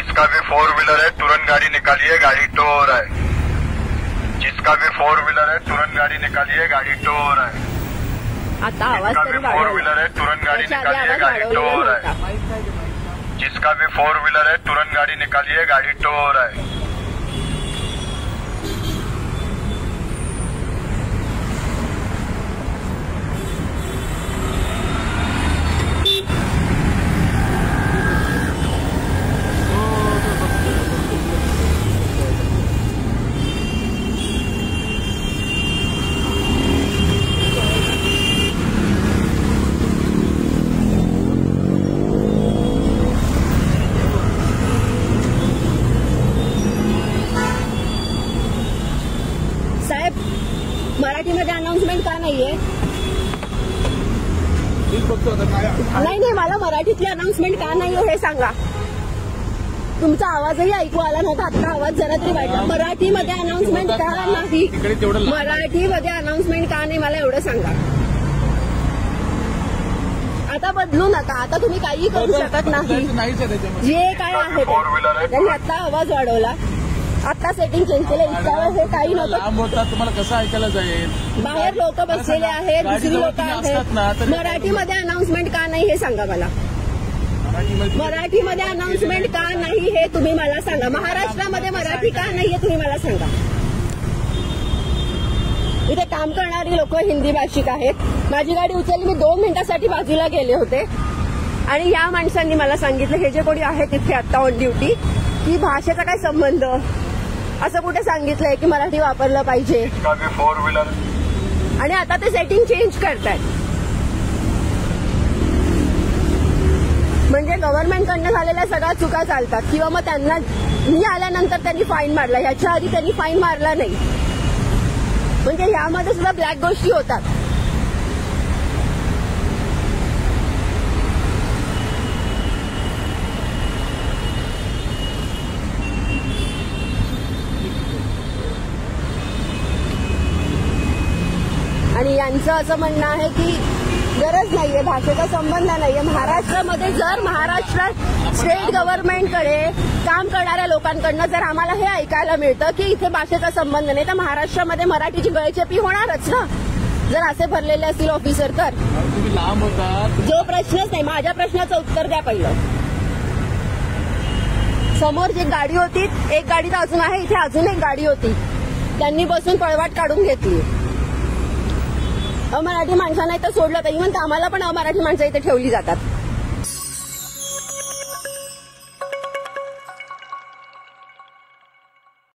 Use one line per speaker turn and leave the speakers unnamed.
जिसका भी four wheeler है तुरंत गाड़ी निकालिए, गाड़ी टो हो रहा है। जिसका भी फोर व्हीलर है तुरंत गाड़ी निकालिए, गाड़ी टो हो रहा है।
आता आवाज
जिसका
तरी
भी फोर व्हीलर है तुरंत गाड़ी निकालिए, गाड़ी टो हो रहा है। जिसका भी फोर व्हीलर है तुरंत गाड़ी निकालिए, गाड़ी टो हो रहा है।
साहेब, मराठीमध्ये अनाउन्समेंट का नाहीये? नाही, मला मराठीतली अनाउन्समेंट का नाहीये हे सांगा. तुमचा आवाजही ऐकू आला नव्हता, आता आवाज जरा तरी वाटला. मराठीमध्ये अनाउन्समेंट का नाही? मराठीमध्ये अनाउन्समेंट का नाही मला एवढं सांगा. आता बदलू नका, आता तुम्ही काही करू शकत नाही. जे काय आहे त्यांनी आता आवाज वाढवला, आता सेटिंग चेंज केलं. इतक्या वेळ हे काही नव्हतं.
तुम्हाला कसं ऐकायला जाईल?
बाहेर लोक बसलेले आहेत, दुसरी लोक आहेत. मराठीमध्ये अनाउन्समेंट का नाही हे सांगा मला. मराठीमध्ये अनाउन्समेंट का नाही हे तुम्ही मला सांगा. महाराष्ट्रामध्ये मराठी का नाहीये तुम्ही मला सांगा. इथे काम करणारी लोक हिंदी भाषिक आहेत. माझी गाडी उचलली, मी 2 मिनिटांसाठी बाजूला गेले होते आणि या माणसांनी मला सांगितलं, हे जे कोणी आहे तिथे आता ऑन ड्युटी, की भाषेचा काय संबंध, असं कुठे सांगितलंय की मराठी वापरलं पाहिजे.
फोर व्हीलर
आणि आता ते सेटिंग चेंज करतायत. म्हणजे गव्हर्नमेंटकडनं झालेल्या सगळ्या चुका चालतात किंवा मग त्यांना मी आल्यानंतर त्यांनी फाईन मारला, ह्याच्या आधी त्यांनी फाईन मारला नाही. म्हणजे ह्यामध्ये सुद्धा ब्लॅक गोष्टी होतात. आणि यांचं असं म्हणणं आहे की गरज नाहीये, भाषेचा संबंध नाहीये. महाराष्ट्रामध्ये जर महाराष्ट्रात स्टेट गव्हर्नमेंटकडे काम करणाऱ्या लोकांकडनं जर आम्हाला हे ऐकायला मिळतं की इथे भाषेचा संबंध नाही, तर महाराष्ट्रामध्ये मराठीची गळचेपी होणारच ना, जर असे भरलेले असतील ऑफिसर तर.
तुम्ही लांब होता,
जो प्रश्नच नाही. माझ्या प्रश्नाचं उत्तर द्या पहिलं. समोर जी गाडी होती, एक गाडी तर अजून आहे, इथे अजून एक गाडी होती, त्यांनी बसून पळवाट काढून घेतली. अमराठी माणसांना इथं सोडलं तर इव्हन आम्हाला पण अमराठी माणसं इथे ठेवली जातात.